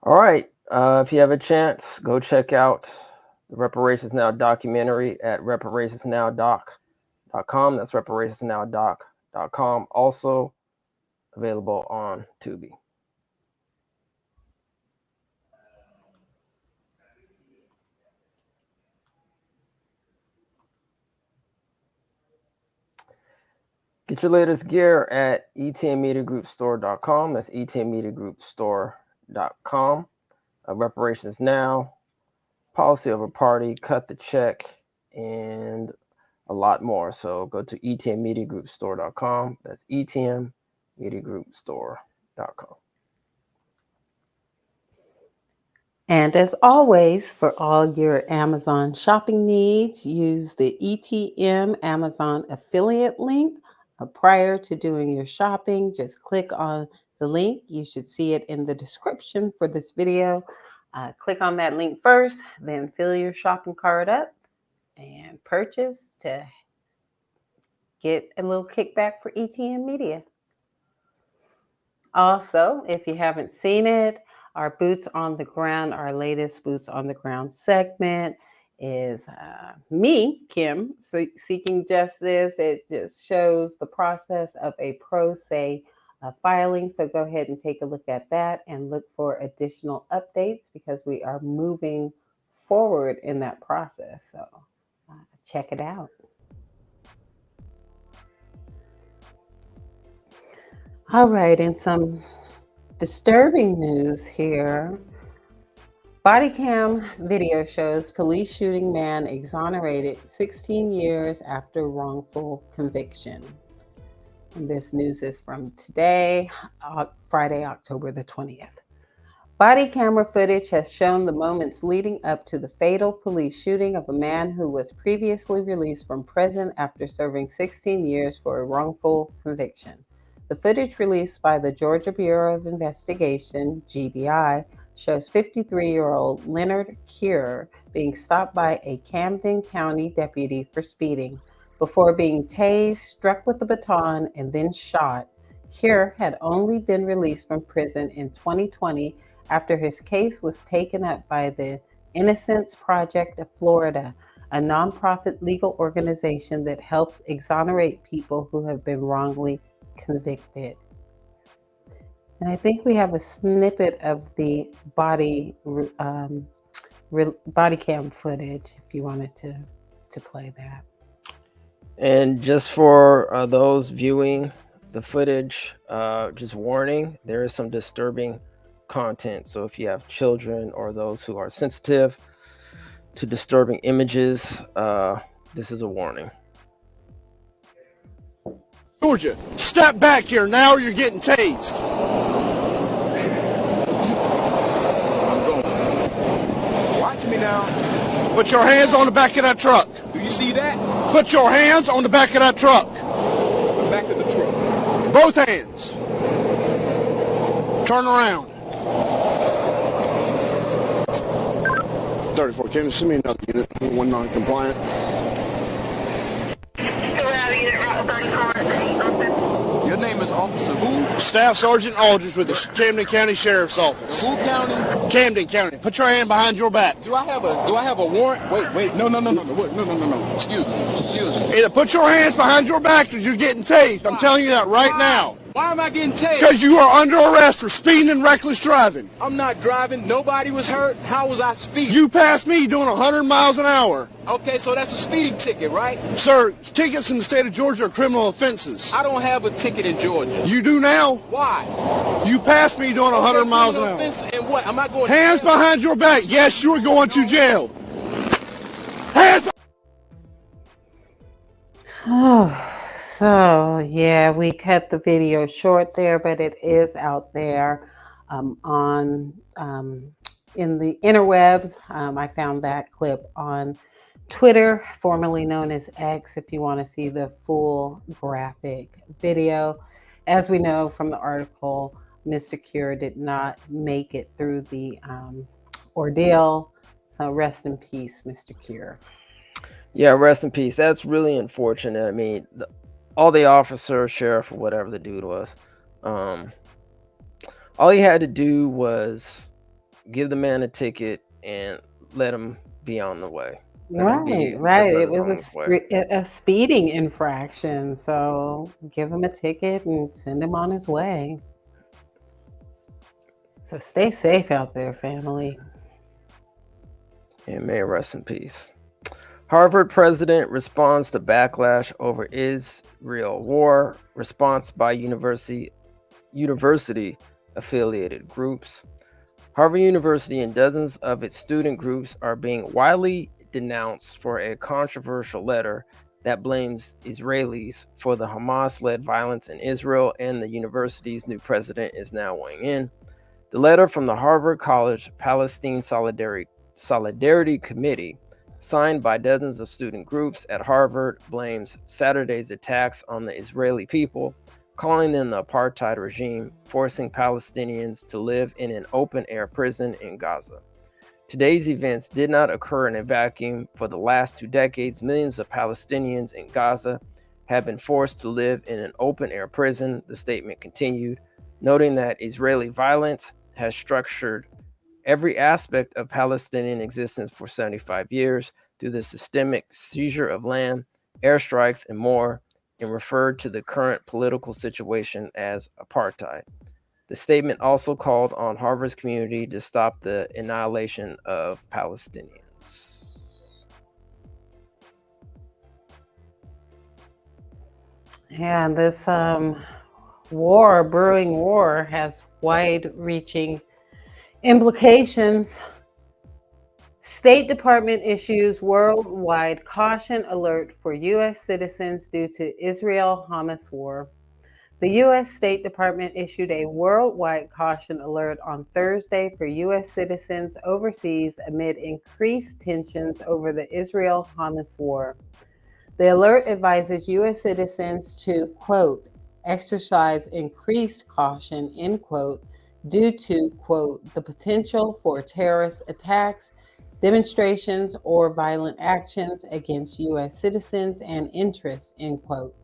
All right. If you have a chance, go check out the Reparations Now documentary at reparationsnowdoc.com. That's reparationsnowdoc.com. Also available on Tubi. Get your latest gear at etnmediagroupstore.com. That's etnmediagroupstore.com. Reparations Now, Policy Over Party, Cut the Check, and a lot more. So go to etnmediagroupstore.com. That's etnmediagroupstore.com. And as always, for all your Amazon shopping needs, use the ETM Amazon affiliate link. Prior to doing your shopping, just click on the link. You should see it in the description for this video. Click on that link first, then fill your shopping cart up and purchase to get a little kickback for ETM Media. Also, if you haven't seen it, our Boots on the Ground, our latest Boots on the Ground segment is me, Kim, seeking justice. It just shows the process of a pro se filing. So go ahead and take a look at that and look for additional updates because we are moving forward in that process. So check it out. All right, and some disturbing news here. Body cam video shows police shooting man exonerated 16 years after wrongful conviction. And this news is from today, Friday, October the 20th. Body camera footage has shown the moments leading up to the fatal police shooting of a man who was previously released from prison after serving 16 years for a wrongful conviction. The footage released by the Georgia Bureau of Investigation, GBI, shows 53-year-old Leonard Keir being stopped by a Camden County deputy for speeding. Before being tased, struck with a baton, and then shot, Keir had only been released from prison in 2020 after his case was taken up by the Innocence Project of Florida, a nonprofit legal organization that helps exonerate people who have been wrongly convicted. And I think we have a snippet of the body cam footage if you wanted to play that. And just for those viewing the footage, just warning, there is some disturbing content. So if you have children or those who are sensitive to disturbing images, this is a warning. Georgia, step back here now or you're getting tased. I'm going. Watch me now. Put your hands on the back of that truck. Do you see that? Put your hands on the back of that truck. The back of the truck. Both hands. Turn around. 34, Kevin, send me another unit. One non-compliant. Your name is Officer who? Staff Sergeant Aldridge with the Camden County Sheriff's Office. Who county? Camden County. Put your hand behind your back. Do I have a warrant? Wait. No. Excuse me. Either put your hands behind your back or you're getting tased. I'm telling you that right now. Why am I getting tased? Because you are under arrest for speeding and reckless driving. I'm not driving. Nobody was hurt. How was I speeding? You passed me doing 100 miles an hour. Okay, so that's a speeding ticket, right? Sir, tickets in the state of Georgia are criminal offenses. I don't have a ticket in Georgia. You do now? Why? You passed me doing 100 miles an hour. And what? Am I going Hands to jail? behind your back. Yes, you are going to jail. Hands. Oh, so yeah, we cut the video short there, but it is out there on in the interwebs. I found that clip on Twitter, formerly known as X, if you want to see the full graphic video. As we know from the article, Mr. Keir did not make it through the ordeal. So rest in peace, Mr. Keir. Yeah, rest in peace. That's really unfortunate. I mean, all the officer, sheriff, or whatever the dude was, all he had to do was give the man a ticket and let him be on the way. Right. It was on his way. a speeding infraction. So give him a ticket and send him on his way. So stay safe out there, family. And may it rest in peace. Harvard president responds to backlash over Israel war. Response by university affiliated groups. Harvard University and dozens of its student groups are being widely denounced for a controversial letter that blames Israelis for the Hamas-led violence in Israel, and the university's new president is now weighing in. The letter from the Harvard College Palestine Solidarity Committee, signed by dozens of student groups at Harvard, blames Saturday's attacks on the Israeli people, calling them the apartheid regime, forcing Palestinians to live in an open-air prison in Gaza. Today's events did not occur in a vacuum. For the last 2 decades, millions of Palestinians in Gaza have been forced to live in an open-air prison, the statement continued, noting that Israeli violence has structured every aspect of Palestinian existence for 75 years through the systemic seizure of land, airstrikes, and more, and referred to the current political situation as apartheid. The statement also called on Harvard's community to stop the annihilation of Palestinians. Yeah, this brewing war, has wide-reaching implications. State Department issues worldwide caution alert for U.S. citizens due to Israel-Hamas war. The U.S. State Department issued a worldwide caution alert on Thursday for U.S. citizens overseas amid increased tensions over the Israel-Hamas war. The alert advises U.S. citizens to, quote, exercise increased caution, end quote, due to, quote, the potential for terrorist attacks, demonstrations, or violent actions against U.S. citizens and interests, end quote.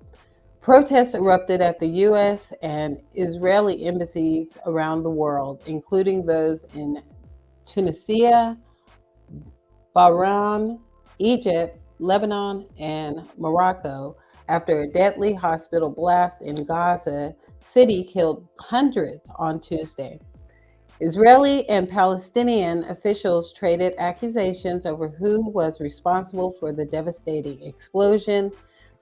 Protests erupted at the U.S. and Israeli embassies around the world, including those in Tunisia, Bahrain, Egypt, Lebanon, and Morocco, after a deadly hospital blast in Gaza City killed hundreds on Tuesday. Israeli and Palestinian officials traded accusations over who was responsible for the devastating explosion.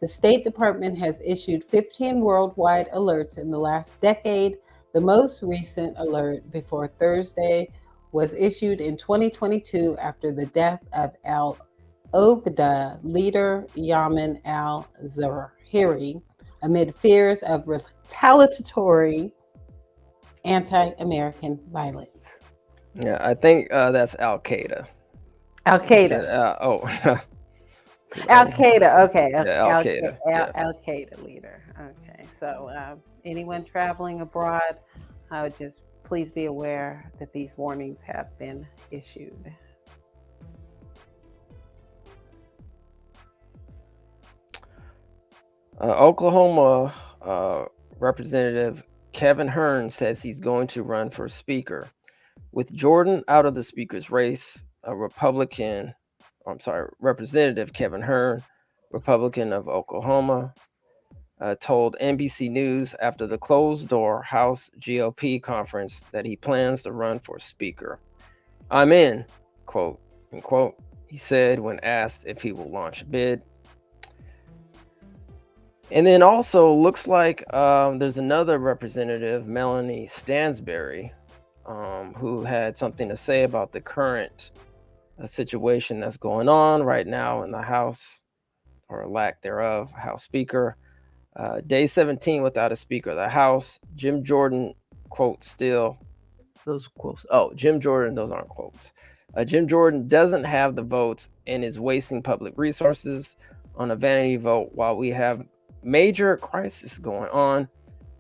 The State Department has issued 15 worldwide alerts in the last decade. The most recent alert before Thursday was issued in 2022 after the death of al-Oqda leader Yamin al-Zawahiri amid fears of retaliatory anti-American violence. Yeah, I think that's Al-Qaeda. Al-Qaeda. Al-Qaeda, okay. Yeah, Al-Qaeda. Al-Qaeda leader. Okay, so anyone traveling abroad, I would just please be aware that these warnings have been issued. Oklahoma Representative Kevin Hern says he's going to run for speaker. With Jordan out of the speaker's race, Representative Kevin Hern, Republican of Oklahoma, told NBC News after the closed-door House GOP conference that he plans to run for speaker. I'm in, quote, unquote, he said when asked if he will launch a bid. And then also looks like there's another representative, Melanie Stansbury, who had something to say about the current situation that's going on right now in the House, or lack thereof, House Speaker. Day 17 without a Speaker of the House. Jim Jordan, quote, still, those quotes. Oh, Jim Jordan, those aren't quotes. Jim Jordan doesn't have the votes and is wasting public resources on a vanity vote while we have major crisis going on.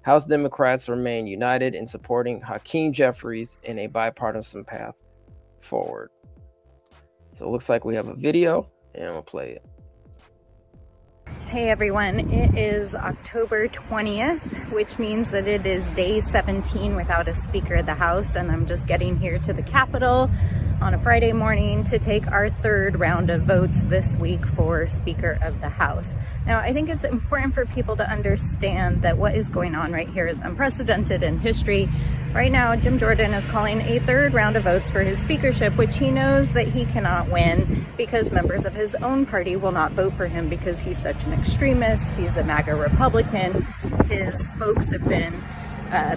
House Democrats remain united in supporting Hakeem Jeffries in a bipartisan path forward. So it looks like we have a video, and we'll play it. Hey everyone, it is October 20th, which means that it is day 17 without a Speaker of the House, and I'm just getting here to the Capitol on a Friday morning to take our third round of votes this week for Speaker of the House. Now, I think it's important for people to understand that what is going on right here is unprecedented in history. Right now, Jim Jordan is calling a third round of votes for his speakership, which he knows that he cannot win because members of his own party will not vote for him because he's such an extremist. He's a MAGA Republican. His folks have been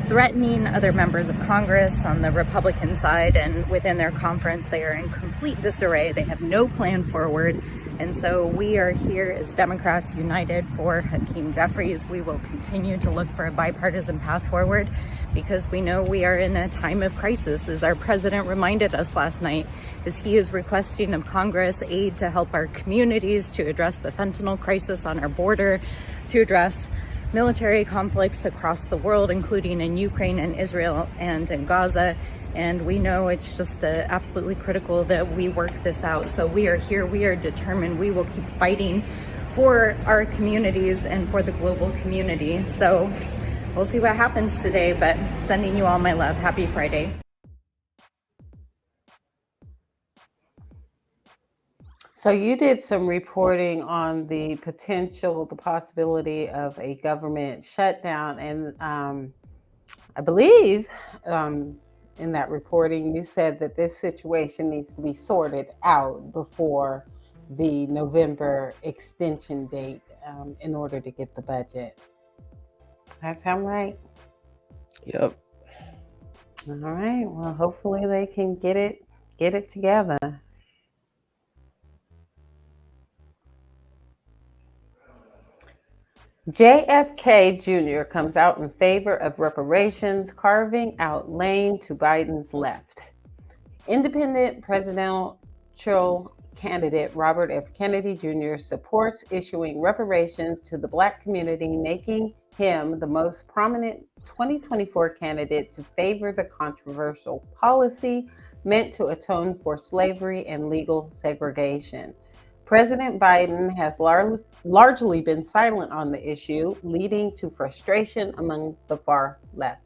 threatening other members of Congress on the Republican side, and within their conference they are in complete disarray. They have no plan forward, and so we are here as Democrats united for Hakeem Jeffries. We will continue to look for a bipartisan path forward because we know we are in a time of crisis, as our president reminded us last night, as he is requesting of Congress aid to help our communities, to address the fentanyl crisis on our border, to address military conflicts across the world, including in Ukraine and Israel and in Gaza. And we know it's just absolutely critical that we work this out. So we are here, we are determined, we will keep fighting for our communities and for the global community. So we'll see what happens today, but sending you all my love. Happy Friday. So you did some reporting on the possibility of a government shutdown, and I believe in that reporting you said that this situation needs to be sorted out before the November extension date in order to get the budget. That sound right? Yep. All right. Well, hopefully they can get it together. JFK Jr. comes out in favor of reparations, carving out lane to Biden's left. Independent presidential candidate Robert F. Kennedy Jr. supports issuing reparations to the Black community, making him the most prominent 2024 candidate to favor the controversial policy meant to atone for slavery and legal segregation. President Biden has largely been silent on the issue, leading to frustration among the far left.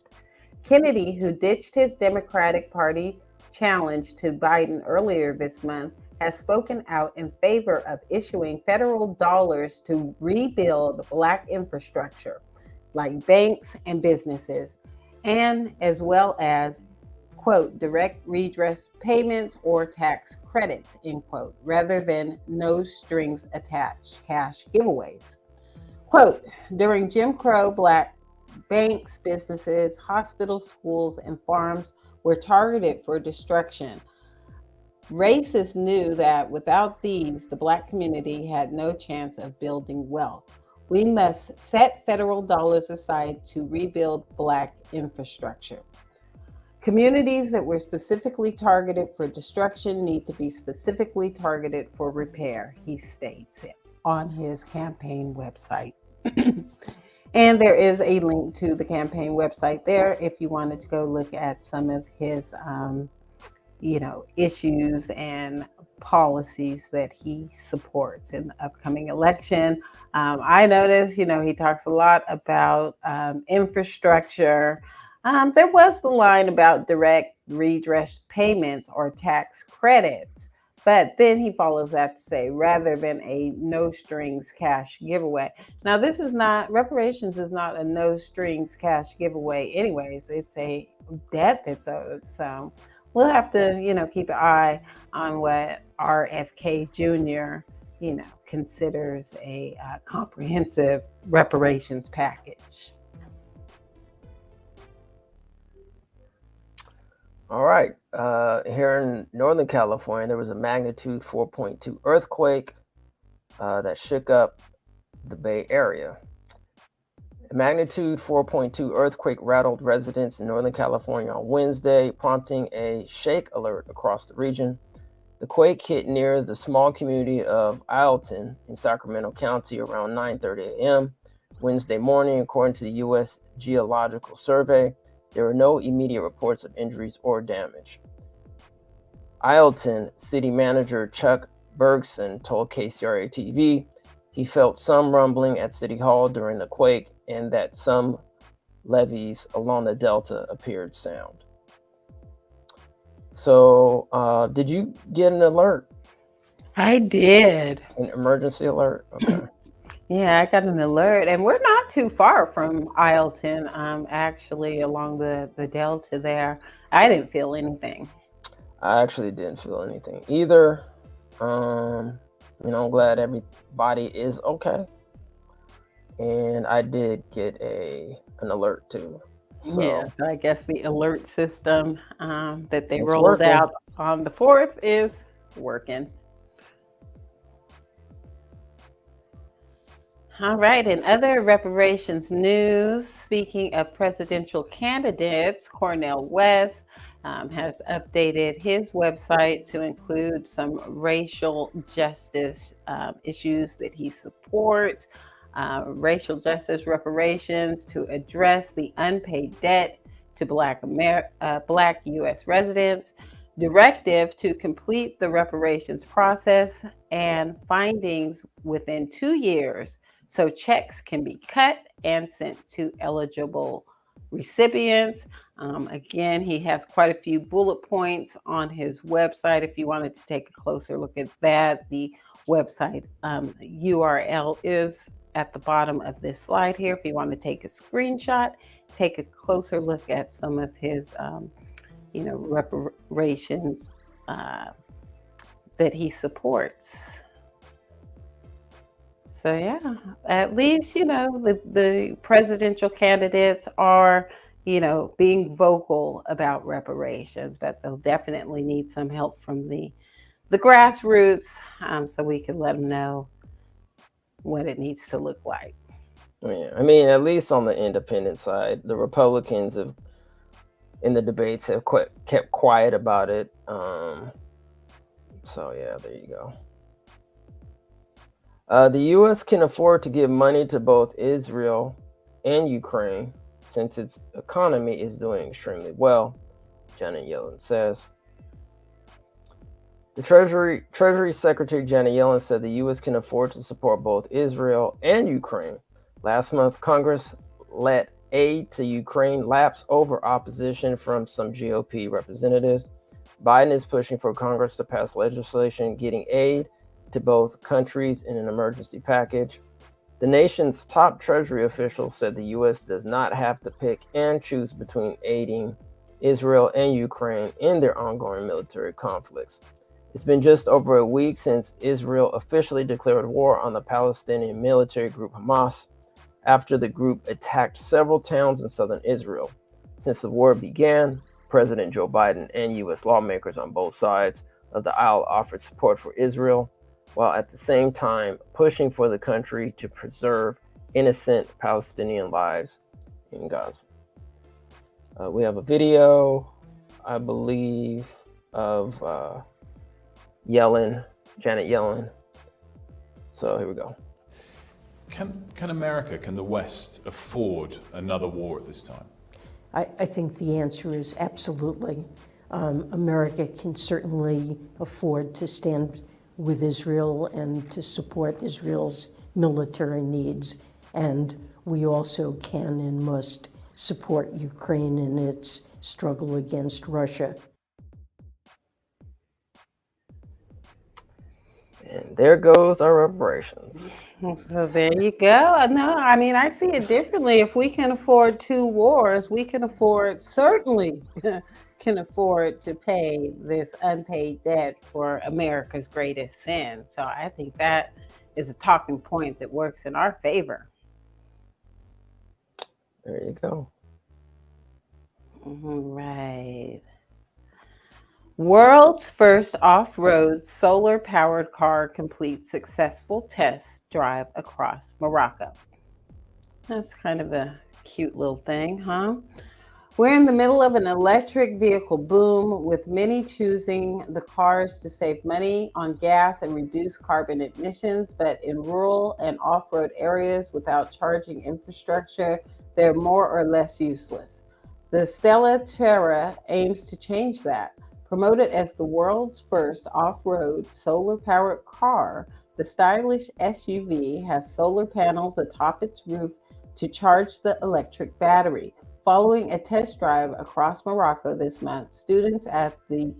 Kennedy, who ditched his Democratic Party challenge to Biden earlier this month, has spoken out in favor of issuing federal dollars to rebuild Black infrastructure, like banks and businesses, and as well as, quote, direct redress payments or tax credits, end quote, rather than no strings attached cash giveaways. Quote, during Jim Crow, Black banks, businesses, hospitals, schools, and farms were targeted for destruction. Racists knew that without these, the Black community had no chance of building wealth. We must set federal dollars aside to rebuild Black infrastructure. Communities that were specifically targeted for destruction need to be specifically targeted for repair, he states it on his campaign website. And there is a link to the campaign website there if you wanted to go look at some of his, issues and policies that he supports in the upcoming election. I noticed, he talks a lot about infrastructure. There was the line about direct redress payments or tax credits, but then he follows that to say, rather than a no strings cash giveaway. Now, reparations is not a no strings cash giveaway anyways. It's a debt that's owed. So we'll have to, keep an eye on what RFK Jr., considers a comprehensive reparations package. All right. Here in Northern California, there was a magnitude 4.2 earthquake that shook up the Bay Area. A magnitude 4.2 earthquake rattled residents in Northern California on Wednesday, prompting a shake alert across the region. The quake hit near the small community of Ileton in Sacramento County around 9:30 a.m. Wednesday morning, according to the U.S. Geological Survey. There were no immediate reports of injuries or damage. Ileton City Manager Chuck Bergson told KCRA-TV He felt some rumbling at City Hall during the quake and that some levees along the Delta appeared sound. So, did you get an alert, I did. an emergency alert? Okay. Yeah, I got an alert, and we're not too far from Isleton, actually, along the Delta there. I didn't feel anything. I actually didn't feel anything either. I'm glad everybody is okay. And I did get an alert too. So Yeah, so I guess the alert system that they it's rolled working. out on the 4th is working. All right, in other reparations news, speaking of presidential candidates, Cornel West has updated his website to include some racial justice issues that he supports, racial justice reparations to address the unpaid debt to Black U.S. residents, directive to complete the reparations process, and findings within 2 years so checks can be cut and sent to eligible recipients. Again, he has quite a few bullet points on his website. If you wanted to take a closer look at that, the website URL is at the bottom of this slide here. If you want to take a screenshot, take a closer look at some of his reparations that he supports. So yeah, at least the presidential candidates are being vocal about reparations, but they'll definitely need some help from the grassroots, so we can let them know what it needs to look like. Yeah, I mean, at least on the independent side, the Republicans have, in the debates, have kept quiet about it. So yeah, there you go. The U.S. can afford to give money to both Israel and Ukraine since its economy is doing extremely well, Janet Yellen says. The Treasury Secretary Janet Yellen said the U.S. can afford to support both Israel and Ukraine. Last month, Congress let aid to Ukraine lapse over opposition from some GOP representatives. Biden is pushing for Congress to pass legislation getting aid to both countries in an emergency package. The nation's top Treasury official said the U.S. does not have to pick and choose between aiding Israel and Ukraine in their ongoing military conflicts. It's been just over a week since Israel officially declared war on the Palestinian military group Hamas after the group attacked several towns in southern Israel. Since the war began, President Joe Biden and U.S. lawmakers on both sides of the aisle offered support for Israel, while at the same time pushing for the country to preserve innocent Palestinian lives in Gaza. We have a video, I believe, of Janet Yellen. So here we go. Can America, can the West afford another war at this time? I think the answer is absolutely. America can certainly afford to stand with Israel and to support Israel's military needs. And we also can and must support Ukraine in its struggle against Russia. And there goes our reparations. So there you go. No, I mean, I see it differently. If we can afford 2 wars, we can certainly can afford to pay this unpaid debt for America's greatest sin. So I think that is a talking point that works in our favor. There you go. Right. World's first off-road solar-powered car completes successful test drive across Morocco. That's kind of a cute little thing, huh? We're in the middle of an electric vehicle boom, with many choosing the cars to save money on gas and reduce carbon emissions, but in rural and off-road areas without charging infrastructure, they're more or less useless. The Stella Terra aims to change that. Promoted as the world's first off-road solar-powered car, The stylish SUV has solar panels atop its roof to charge the electric battery. Following a test drive across Morocco this month, students at the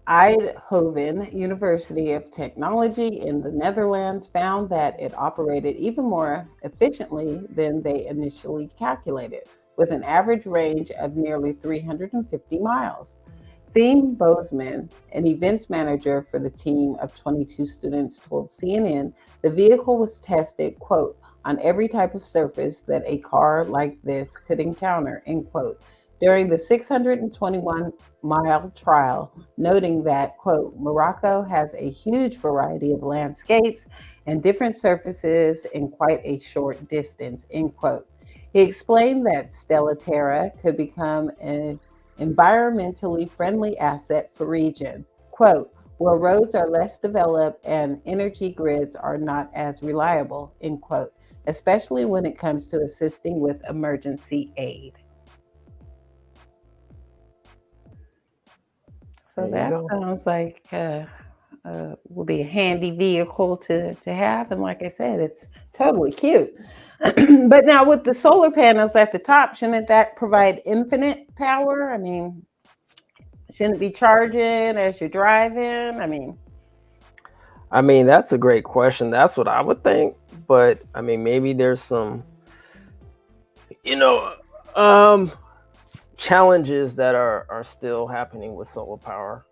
Eindhoven University of Technology in the Netherlands found that it operated even more efficiently than they initially calculated, with an average range of nearly 350 miles. Theme Bozeman, an events manager for the team of 22 students, told CNN the vehicle was tested, quote, on every type of surface that a car like this could encounter, end quote, during the 621-mile trial, noting that, quote, Morocco has a huge variety of landscapes and different surfaces in quite a short distance, end quote. He explained that Stella Terra could become an environmentally friendly asset for regions, quote, where roads are less developed and energy grids are not as reliable, end quote, especially when it comes to assisting with emergency aid. So There you that go. sounds like will be a handy vehicle to have. And like I said, it's totally cute. But now with the solar panels at the top, shouldn't that provide infinite power? I mean, shouldn't it be charging as you're driving? I mean, that's a great question. That's what I would think. But I mean, maybe there's some, you know, challenges that are still happening with solar power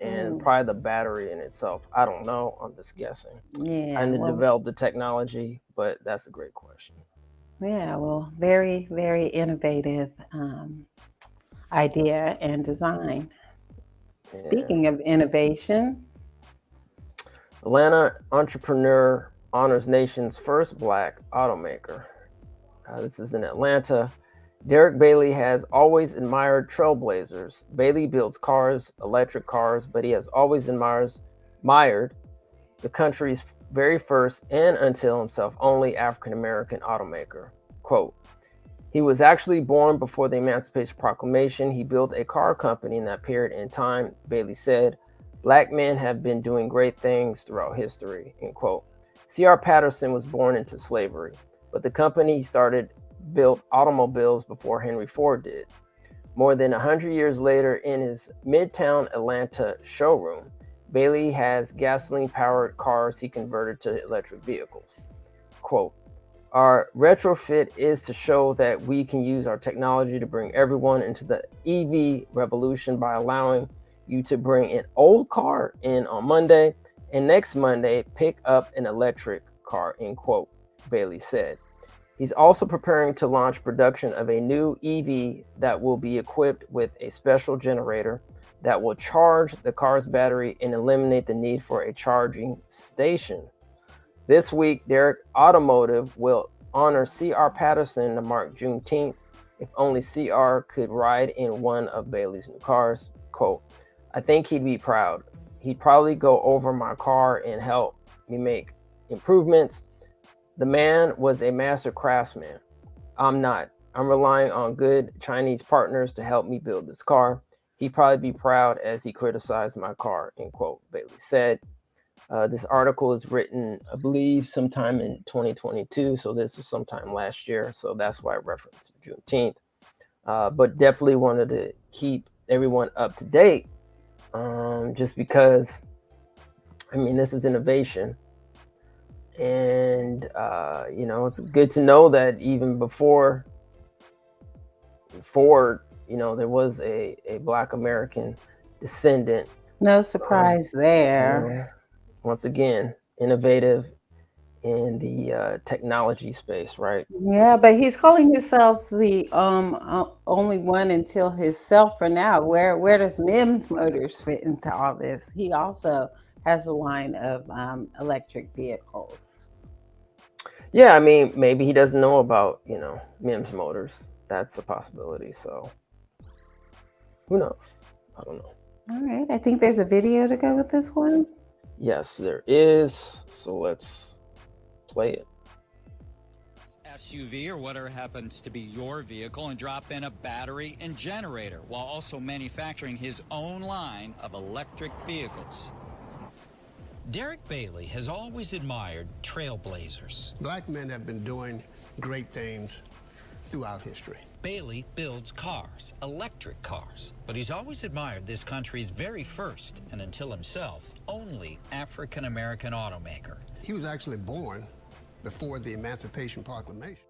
and probably the battery in itself. I don't know. I'm just guessing. Yeah, Trying to well, develop the technology, but that's a great question. yeah, well, very, very innovative idea and design. Yeah. Speaking of innovation, Atlanta entrepreneur honors nation's first black automaker. This is in Atlanta. Derek Bailey has always admired trailblazers. Bailey builds cars, electric cars, but he has always admired the country's very first and until himself only African-American automaker. Quote, he was actually born before the Emancipation Proclamation. He built a car company in that period in time, Bailey said. Black men have been doing great things throughout history, end quote. C.R. Patterson was born into slavery, but the company he started built automobiles before Henry Ford did. More than 100 years later, in his Midtown Atlanta showroom, Bailey has gasoline-powered cars he converted to electric vehicles. Quote, our retrofit is to show that we can use our technology to bring everyone into the EV revolution by allowing you to bring an old car in on Monday and next Monday pick up an electric car, end quote, Bailey said. He's also preparing to launch production of a new EV that will be equipped with a special generator that will charge the car's battery and eliminate the need for a charging station. This week, Derek Automotive will honor C.R. Patterson to mark Juneteenth. If only C.R. could ride in one of Bailey's new cars. Quote, I think he'd be proud. He'd probably go over my car and help me make improvements. The man was a master craftsman. I'm not. I'm relying on good Chinese partners to help me build this car. He'd probably be proud as he criticized my car, end quote, Bailey said. This article is written, I believe, sometime in 2022. So this was sometime last year. So that's why I referenced Juneteenth. But definitely wanted to keep everyone up to date. Just because, I mean, this is innovation. And, it's good to know that even before Ford, there was a Black American descendant. no surprise there. Once again, innovative in the technology space, right? Yeah, but he's calling himself the only one until himself for now. Where does Mims Motors fit into all this? He also has a line of electric vehicles. Yeah, I mean, maybe he doesn't know about, Mims Motors. That's a possibility. So who knows? I don't know. All right, I think there's a video to go with this one. Yes, there is. So let's play it. SUV or whatever happens to be your vehicle and drop in a battery and generator while also manufacturing his own line of electric vehicles. Derek Bailey has always admired trailblazers. Black men have been doing great things throughout history. Bailey builds cars, electric cars, but he's always admired this country's very first, and until himself, only African-American automaker. He was actually born before the Emancipation Proclamation.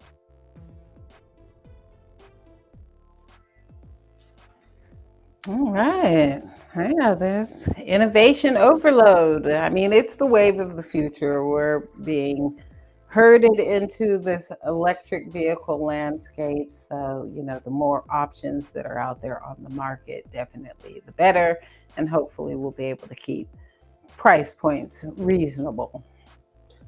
All right. Yeah, there's innovation overload. I mean, it's the wave of the future. We're being herded into this electric vehicle landscape. So, the more options that are out there on the market, definitely the better. And hopefully we'll be able to keep price points reasonable.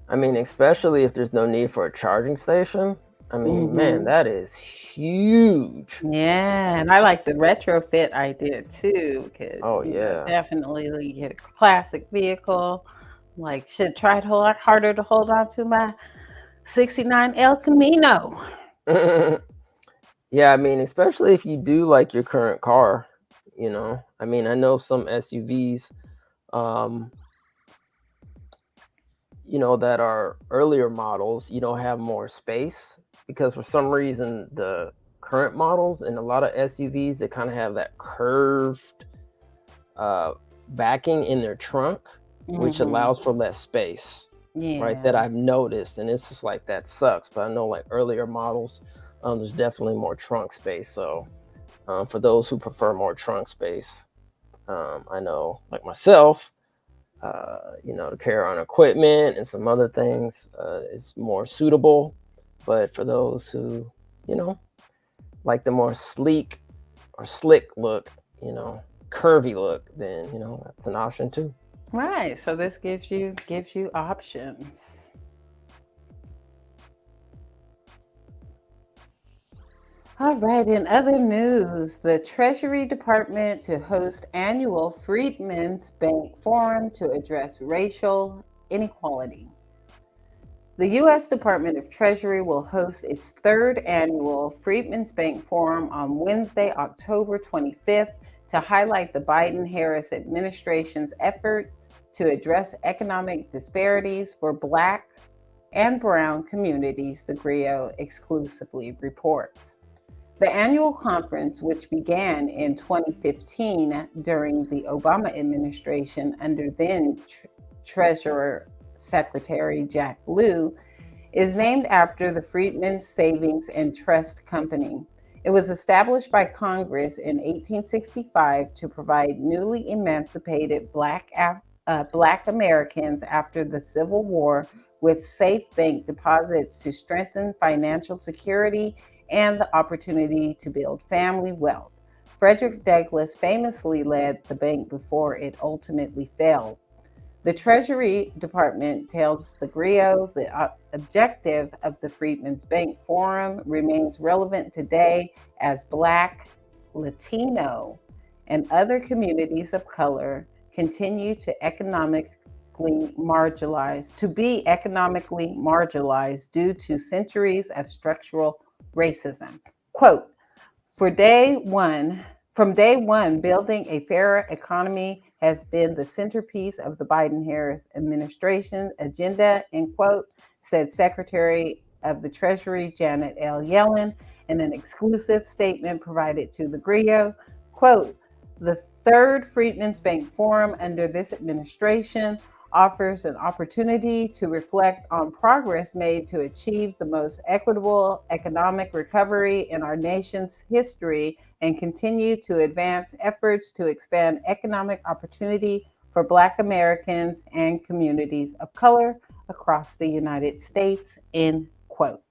I mean, especially if there's no need for a charging station. I mean, man, that is huge. Yeah, and I like the retrofit idea too. Cause, definitely you get a classic vehicle. Like, should try a lot harder to hold on to my 69 El Camino. Yeah, I mean, especially if you do like your current car, I mean, I know some SUVs, that are earlier models, have more space because for some reason the current models and a lot of SUVs, they kind of have that curved backing in their trunk, which allows for less space. Right, that I've noticed, and it's just like that sucks. But I know like earlier models, there's definitely more trunk space. So for those who prefer more trunk space, I know like myself, to carry on equipment and some other things is more suitable. But for those who, like the more sleek or slick look, curvy look, then that's an option too. Right. So this gives you options. All right. In other news, the Treasury Department to host annual Freedmen's Bank Forum to address racial inequality. The U.S. Department of Treasury will host its third annual Freedmen's Bank Forum on Wednesday, October 25th, to highlight the Biden-Harris administration's effort to address economic disparities for Black and Brown communities, the GRIO exclusively reports. The annual conference, which began in 2015 during the Obama administration under then Treasurer Secretary Jack Lew, is named after the Freedmen's Savings and Trust Company. It was established by Congress in 1865 to provide newly emancipated Black Americans after the Civil War with safe bank deposits to strengthen financial security and the opportunity to build family wealth. Frederick Douglass famously led the bank before it ultimately fell. The Treasury Department tells the GRIO the objective of the Freedmen's Bank Forum remains relevant today as Black, Latino, and other communities of color continue to be economically marginalized due to centuries of structural racism. Quote, from day one, building a fairer economy has been the centerpiece of the Biden-Harris administration agenda, end quote, said Secretary of the Treasury Janet L. Yellen in an exclusive statement provided to the GRIO. Quote, the third Freedmen's Bank Forum under this administration offers an opportunity to reflect on progress made to achieve the most equitable economic recovery in our nation's history and continue to advance efforts to expand economic opportunity for Black Americans and communities of color across the United States, end quote.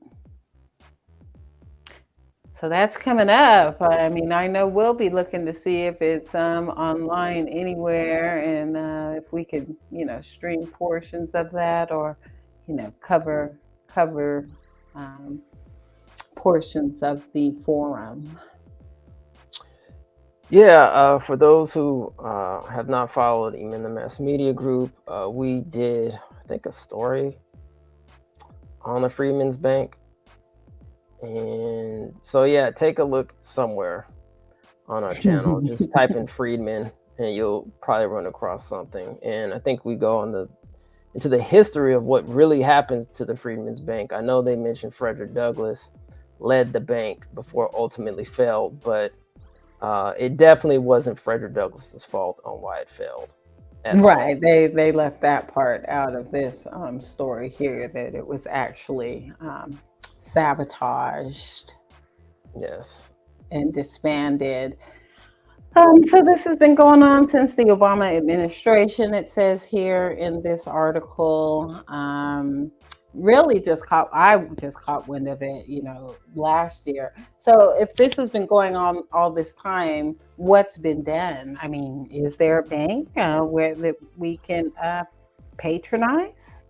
So that's coming up. I mean, I know we'll be looking to see if it's online anywhere, and if we could, stream portions of that, or, cover portions of the forum. Yeah, for those who have not followed even the mass media group, we did, I think, a story on the Freedmen's Bank. And so, yeah, take a look somewhere on our channel. Just type in Freedmen and you'll probably run across something. And I think we go on the into the history of what really happened to the Freedmen's Bank. I know they mentioned Frederick Douglass led the bank before it ultimately failed, but it definitely wasn't Frederick Douglass's fault on why it failed. Right. They left that part out of this story here, that it was actually sabotaged. Yes. And disbanded. So this has been going on since the Obama administration, it says here in this article. Really I just caught wind of it, last year. So if this has been going on all this time, what's been done? I mean, is there a bank where that we can patronize?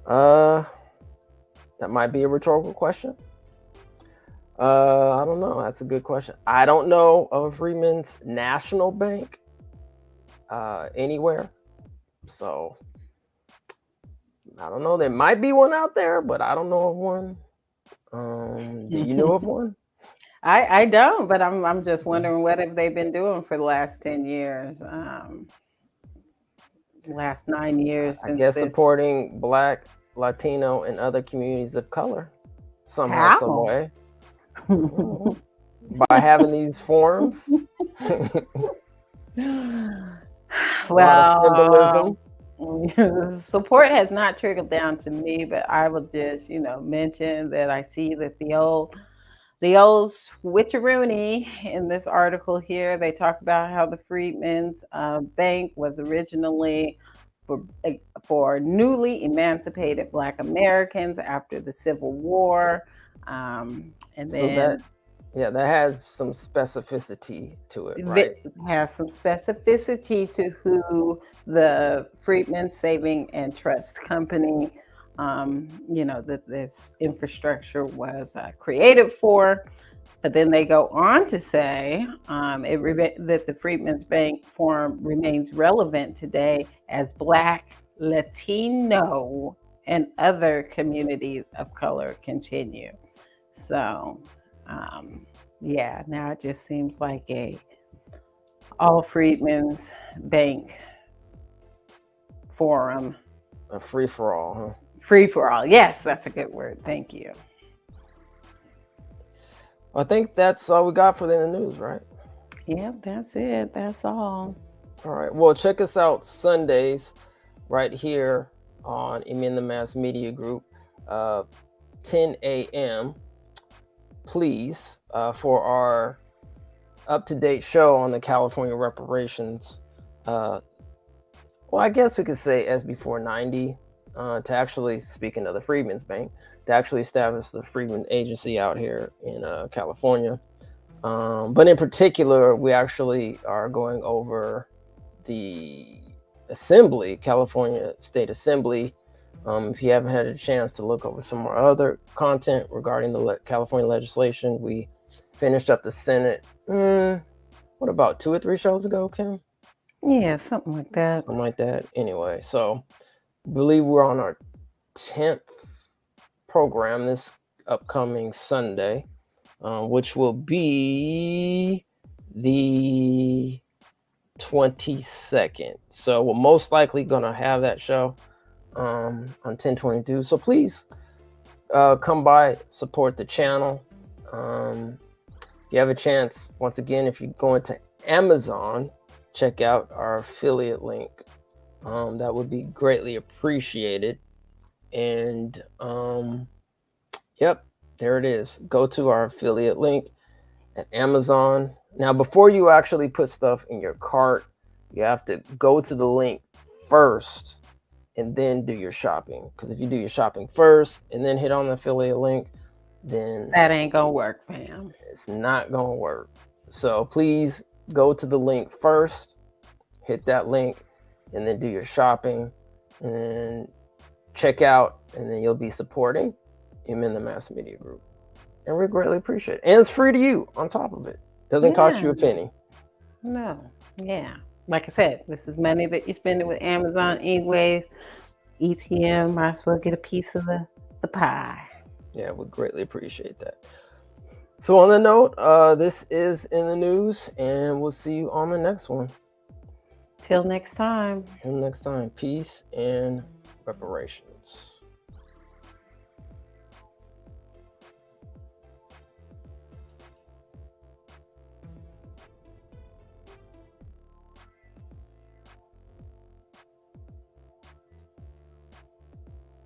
That might be a rhetorical question. I don't know. That's a good question. I don't know of a Freedmen's National Bank anywhere. So I don't know. There might be one out there, but I don't know of one. Do you know of one? I don't, but I'm just wondering, what have they been doing for the last 10 years? Last 9 years since I guess this. supporting Black, Latino, and other communities of color somehow, some way. By having these forums. Well, support has not trickled down to me, but I will just, mention that I see that the old switcheroony in this article here. They talk about how the Freedmen's Bank was originally for newly emancipated Black Americans after the Civil War. And then that has some specificity to it, right? It has some specificity to who the Freedmen's Saving and Trust Company, that this infrastructure was created for. But then they go on to say that the Freedmen's Bank form remains relevant today as Black, Latino, and other communities of color continue. So, now it just seems like all Freedmen's Bank forum. A free-for-all, huh? Free-for-all. Yes, that's a good word. Thank you. I think that's all we got for the news, right? Yeah, that's it. That's all. All right. Well, check us out Sundays right here on In the Mass Media Group, 10 a.m. Please, for our up-to-date show on the California reparations. Well, I guess we could say SB 490, to actually, speaking of the Freedmen's Bank, to actually establish the Freedmen Agency out here in California. But in particular, we actually are going over the Assembly, California State Assembly. If you haven't had a chance to look over some more other content regarding the California legislation, we finished up the Senate, what about 2 or 3 shows ago, Kim? Yeah, something like that. Something like that. Anyway, so I believe we're on our 10th program this upcoming Sunday, which will be the 22nd. So we're most likely going to have that show on 10/22. So please come by, support the channel. You have a chance, once again, if you go into Amazon, check out our affiliate link. That would be greatly appreciated. And yep, there it is. Go to our affiliate link at Amazon. Now, before you actually put stuff in your cart, you have to go to the link first and then do your shopping. Because if you do your shopping first and then hit on the affiliate link, then that ain't gonna work, fam. It's not gonna work. So please go to the link first, hit that link, and then do your shopping and check out, and then you'll be supporting him in the Mass Media Group. And we greatly appreciate it. And it's free to you on top of it. Doesn't cost you a penny. No. Yeah. Like I said, this is money that you're spending with Amazon anyway. ETM, might as well get a piece of the pie. Yeah, we greatly appreciate that. So on the note, this is In the News, and we'll see you on the next one. Till next time. Until next time, peace and reparation.